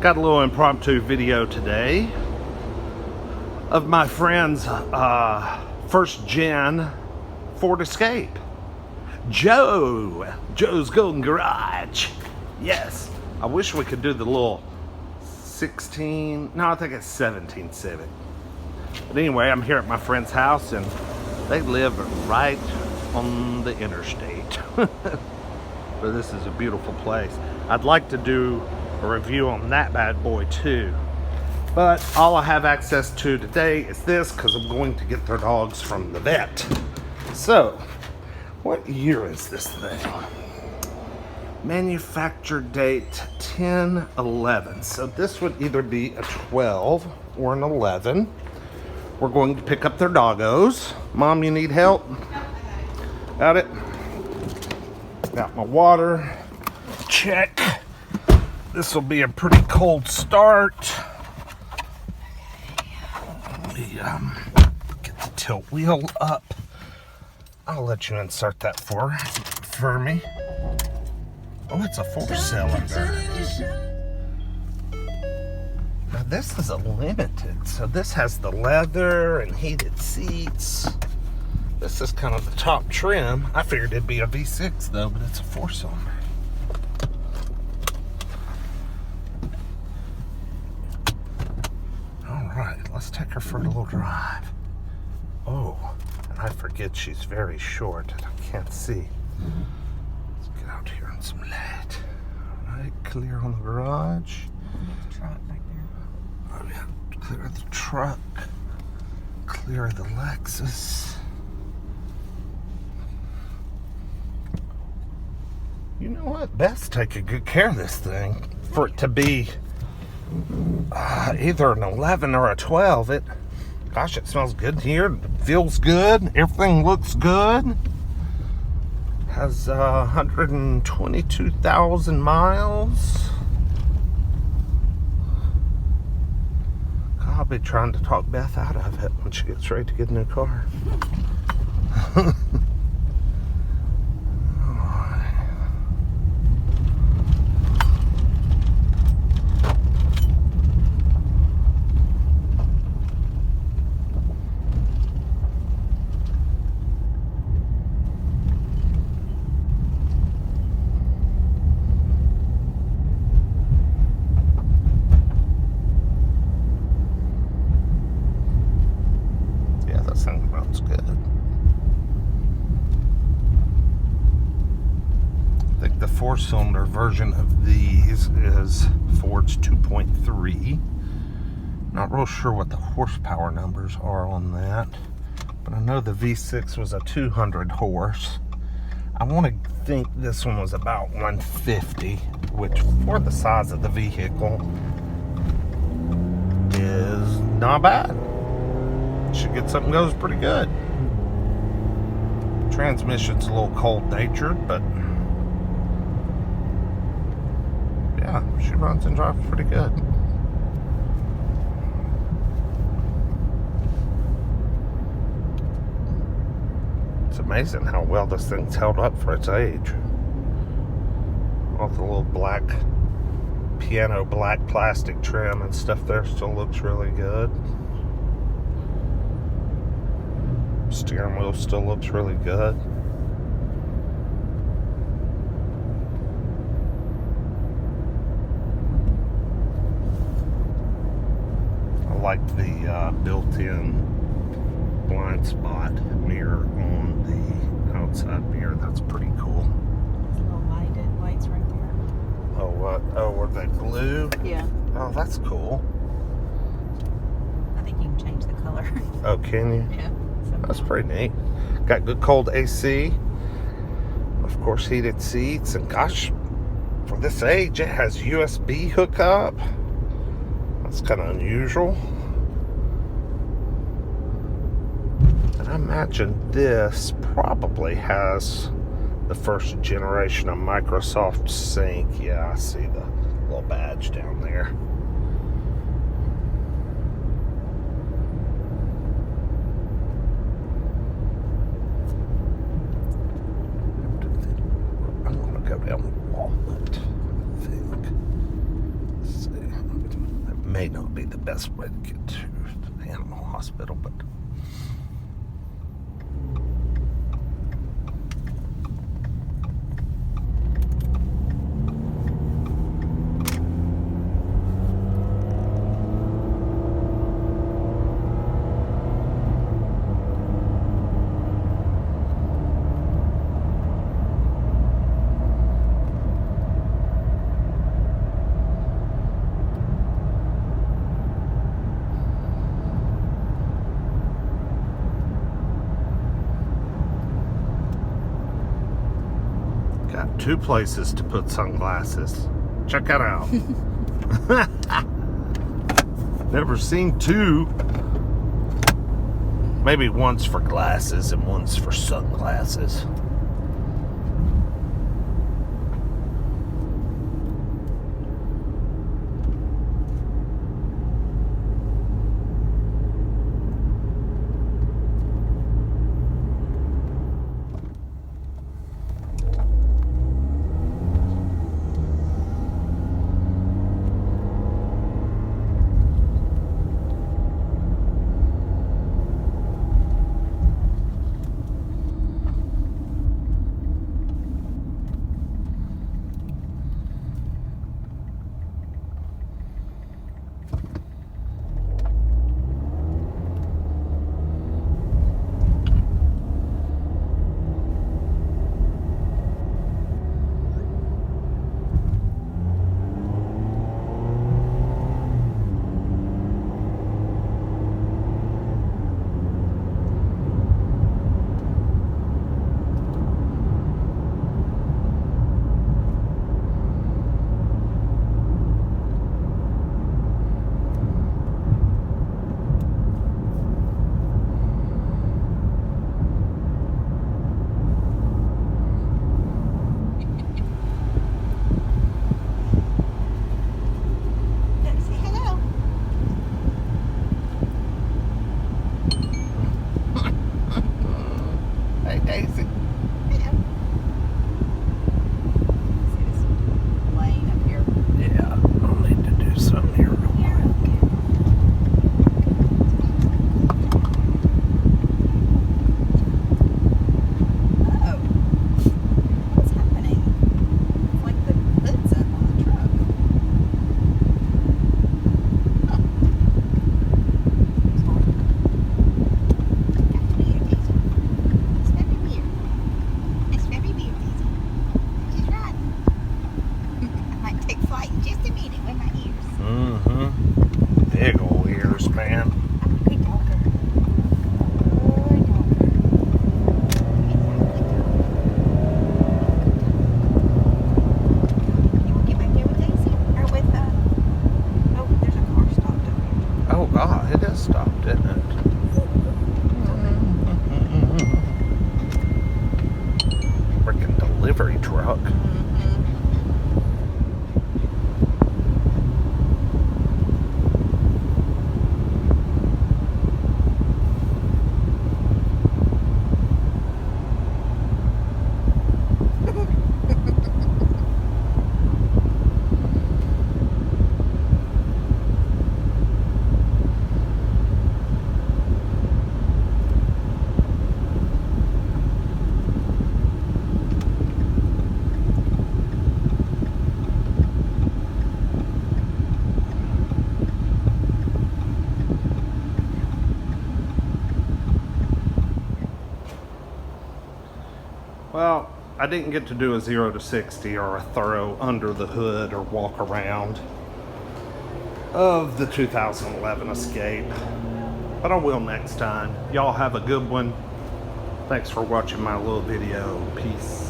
Got a little impromptu video today of my friend's first gen Ford Escape. Joe's Golden Garage. Yes, I wish we could do the little 16, no, I think it's 17 Civic. But anyway, I'm here at my friend's house and they live right on the interstate. But this is a beautiful place. I'd like to do a review on that bad boy too. But all I have access to today is this because I'm going to get their dogs from the vet. So, what year is this thing? Manufacture date 10/11. So this would either be a 12 or an 11. We're going to pick up their doggos. Mom, you need help? Got it? Got my water. Check. This will be a pretty cold start. Let me get the tilt wheel up. I'll let you insert that for me. Oh, it's a 4-cylinder. Now this is a limited, so this has the leather and heated seats. This is kind of the top trim. I figured it'd be a V6 though, but it's a 4-cylinder. All right, let's take her for a little drive. Oh, and I forget she's very short and I can't see. Let's get out here in some light. All right, clear on the garage. The truck back there. Oh yeah, clear the truck. Clear the Lexus. You know what? Best taking good care of this thing. For it to be either an 11 or a 12, gosh, it smells good here. It feels good. Everything looks good. Has 122,000 miles. I'll be trying to talk Beth out of it when she gets ready to get a new car. Smells good. I think the 4-cylinder version of these is Ford's 2.3. Not real sure what the horsepower numbers are on that, but I know the V6 was a 200 horse. I want to think this one was about 150, which for the size of the vehicle is not bad. Should get something goes pretty good. Transmission's a little cold-natured, but yeah, she runs and drives pretty good. It's amazing how well this thing's held up for its age. All the little black piano black plastic trim and stuff there still looks really good. Steering wheel still looks really good. I like the built-in blind spot mirror on the outside mirror. That's pretty cool. It's a little lighted lights right there. Oh, what? Oh, were they blue? Yeah. Oh, that's cool. I think you can change the color. Oh, can you? Yeah. That's pretty neat. Got good cold AC. Of course, heated seats. And gosh, for this age, it has USB hookup. That's kind of unusual. And I imagine this probably has the first generation of Microsoft Sync. Yeah, I see the little badge down there. I'm going to go down Walnut, I think. Let's see. may not be the best way to get to the animal hospital, but got 2 places to put sunglasses. Check that out. Never seen 2. Maybe one's for glasses and one's for sunglasses. Say hello. Hey, Daisy. Hello. See this lane up here? Yeah, I'll need to do something here. Here, okay. Uh-oh. What's happening? It's like the hood's up on the truck. That's weird, Daisy. It's very weird. It's very weird, Daisy. She's right. I might take flight in just a minute with my ears. Mm-hmm. Big ol' ears, man. I'm a good dogger. Good dogger. You want to get back there with Daisy? Or with, oh, there's a car stopped up here. Oh, God, it is stopped, isn't it? Freaking delivery truck. Well, I didn't get to do a 0 to 60 or a thorough under the hood or walk around of the 2011 Escape, but I will next time. Y'all have a good one. Thanks for watching my little video. Peace.